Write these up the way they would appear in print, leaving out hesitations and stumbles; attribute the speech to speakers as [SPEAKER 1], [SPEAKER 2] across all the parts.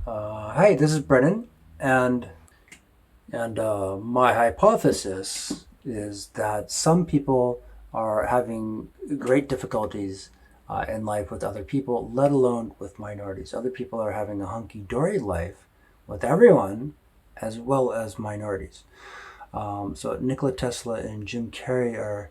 [SPEAKER 1] Hi, this is Brennan, and my hypothesis is that some people are having great difficulties in life with other people, let alone with minorities. Other people are having a hunky dory life with everyone, as well as minorities. So Nikola Tesla and Jim Carrey are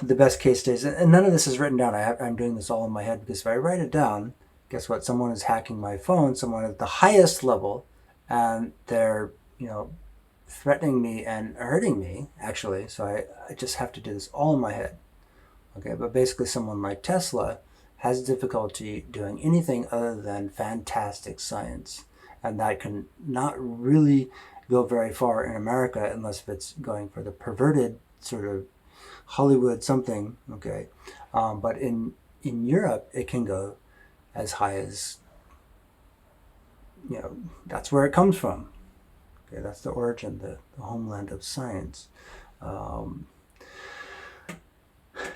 [SPEAKER 1] the best case studies, and none of this is written down. I'm doing this all in my head because if I write it down, guess what? Someone is hacking my phone. Someone at the highest level, and they're threatening me and hurting me actually. So I just have to do this all in my head. Okay, but basically, someone like Tesla has difficulty doing anything other than fantastic science, and that can not really go very far in America unless it's going for the perverted sort of Hollywood something. Okay, but in Europe, it can go as high as that's where it comes from. Okay, that's the origin, the homeland of science. Um,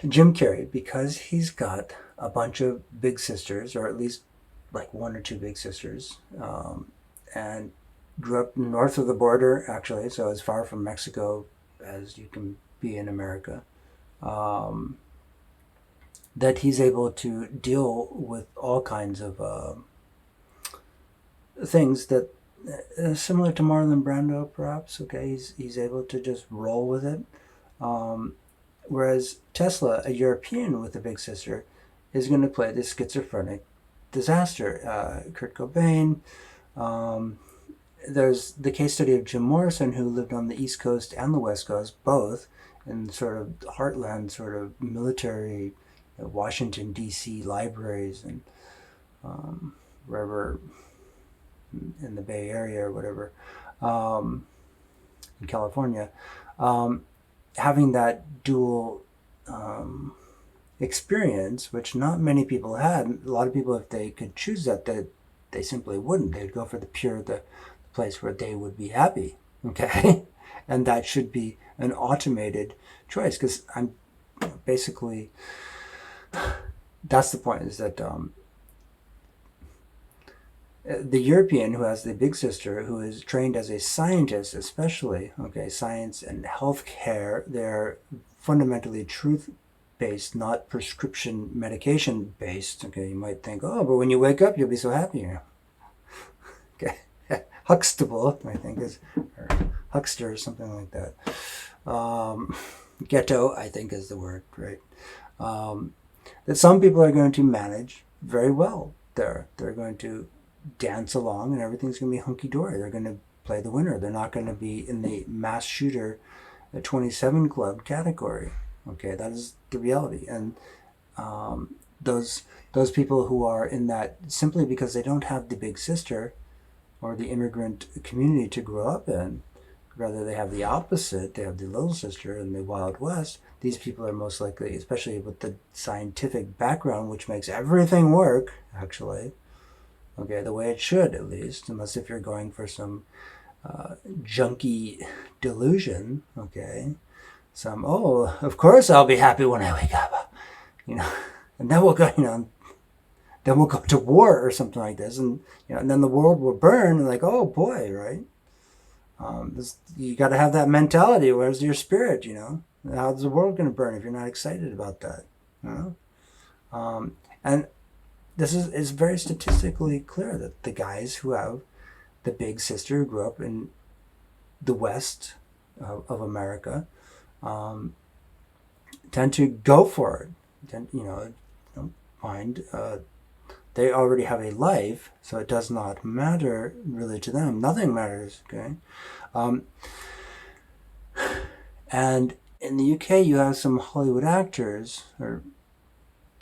[SPEAKER 1] Jim Carrey, because he's got a bunch of big sisters, or at least like one or two big sisters, and grew up north of the border, actually, so as far from Mexico as you can be in America, um, that he's able to deal with all kinds of things that similar to Marlon Brando, perhaps. Okay, he's able to just roll with it. Um, Whereas Tesla, a European with a big sister, is going to play the schizophrenic disaster. Kurt Cobain. Um, there's the case study of Jim Morrison, who lived on the East Coast and the West Coast, both in sort of heartland, sort of military, Washington D.C. libraries and wherever in the Bay Area or whatever, um, in California, um, having that dual um, experience, which not many people had. A lot of people, if they could choose that, they simply wouldn't. They'd go for the place where they would be happy. Okay, and that should be an automated choice because I'm basically that's the point is that the European who has the big sister who is trained as a scientist, especially okay, science and healthcare, they're fundamentally truth based, not prescription medication based. Okay, you might think, oh, but when you wake up, you'll be so happy. Okay, Huxtable, I think is, or Huckster or something like that. Um, Ghetto, I think is the word, right? Um, that some people are going to manage very well there. They're going to dance along and everything's going to be hunky dory. They're going to play the winner. They're not going to be in the mass shooter 27 club category. Okay, that is the reality. And um, those those people who are in that simply because they don't have the big sister or the immigrant community to grow up in, rather they have the opposite. They have the little sister in the Wild West. These people are most likely, especially with the scientific background, which makes everything work, actually, okay, the way it should at least, unless if you're going for some junky delusion, okay, some, oh, of course I'll be happy when I wake up, you know, and then we'll go, then we'll go to war or something like this, and and then the world will burn, and like, oh boy, right? You got to have that mentality. Where's your spirit? How's the world going to burn if you're not excited about that? You know? And this is very statistically clear that the guys who have the big sister who grew up in the West of America um, tend to go for it. Tend, don't mind. They already have a life, so it does not matter really to them. Nothing matters. Okay, um, and in the UK, you have some Hollywood actors or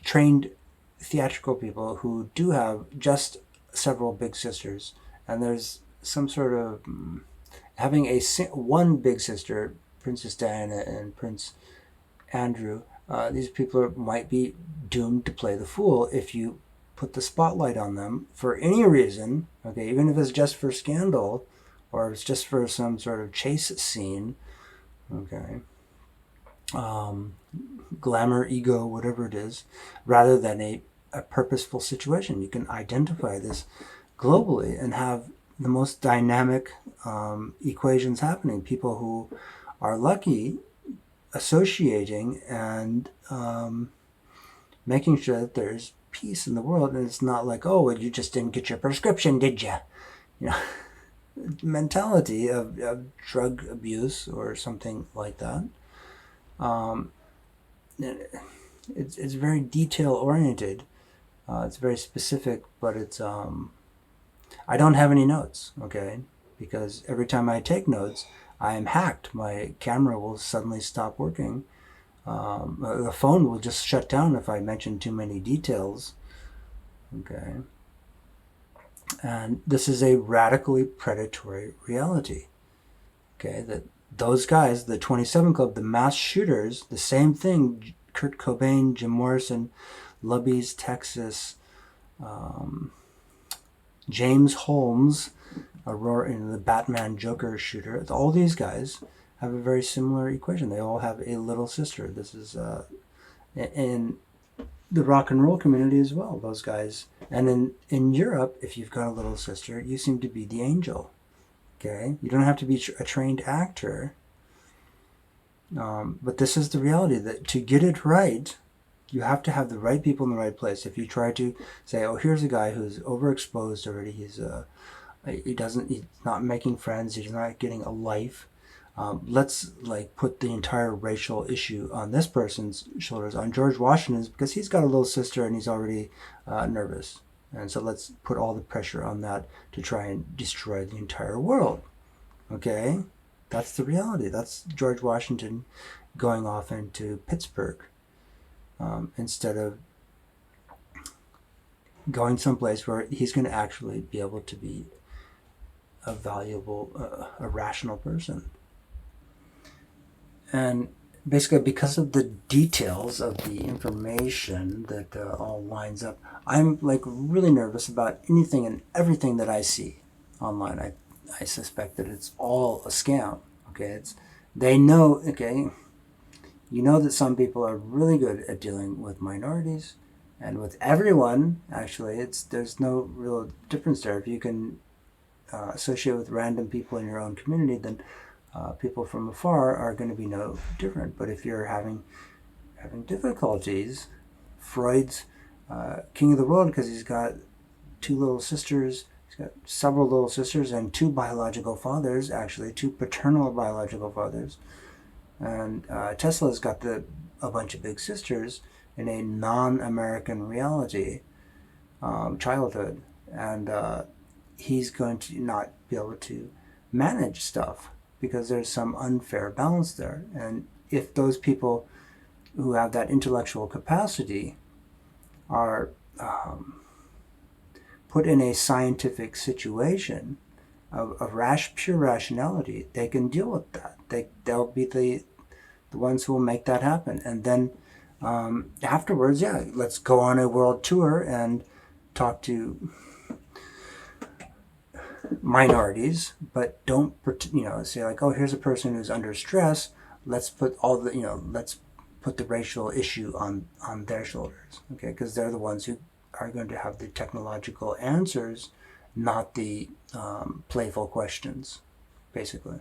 [SPEAKER 1] trained theatrical people who do have just several big sisters, and there's some sort of having one big sister, Princess Diana and Prince Andrew. These people might be doomed to play the fool if you put the spotlight on them for any reason. Okay, even if it's just for scandal, or if it's just for some sort of chase scene. Okay, um, glamour, ego, whatever it is, rather than a purposeful situation. You can identify this globally and have the most dynamic equations happening. People who are lucky associating and making sure that there's peace in the world, and it's not like, oh, you just didn't get your prescription, did you? You know, mentality of drug abuse or something like that. Um, it's very detail oriented. It's very specific, but it's I don't have any notes, okay? Because every time I take notes, I am hacked. My camera will suddenly stop working. The phone will just shut down if I mention too many details, okay? And this is a radically predatory reality, okay? That those guys, the 27 Club, the mass shooters, the same thing, Kurt Cobain, Jim Morrison, Lubbock, Texas, James Holmes, Aurora, the Batman Joker shooter. All these guys have a very similar equation. They all have a little sister. This is in the rock and roll community as well. Those guys, and in Europe, if you've got a little sister, you seem to be the angel. Okay, you don't have to be a trained actor, but this is the reality that to get it right, you have to have the right people in the right place. If you try to say, "Oh, here's a guy who's overexposed already. He's not making friends. He's not getting a life. Let's like put the entire racial issue on this person's shoulders, on George Washington's, because he's got a little sister and he's already nervous. And so let's put all the pressure on that to try and destroy the entire world." Okay, that's the reality. That's George Washington going off into Pittsburgh. Instead of going someplace where he's going to actually be able to be a valuable, a rational person. And basically, because of the details of the information that all lines up, I'm like really nervous about anything and everything that I see online. I suspect that it's all a scam. Okay, they know. Okay, you know that some people are really good at dealing with minorities, and with everyone. Actually, there's no real difference there. If you can associate with random people in your own community, then people from afar are going to be no different. But if you're having difficulties, Freud's king of the world because he's got two little sisters. He's got several little sisters and two biological fathers, actually two paternal biological fathers. And Tesla's got a bunch of big sisters in a non-American reality, childhood, and he's going to not be able to manage stuff because there's some unfair balance there. And if those people who have that intellectual capacity are put in a scientific situation of pure rationality, they can deal with that. They'll be the ones who will make that happen. And then afterwards, yeah, let's go on a world tour and talk to minorities, but don't say like, oh, here's a person who's under stress. Let's put let's put the racial issue on their shoulders, okay? Because they're the ones who are going to have the technological answers, not the playful questions, basically.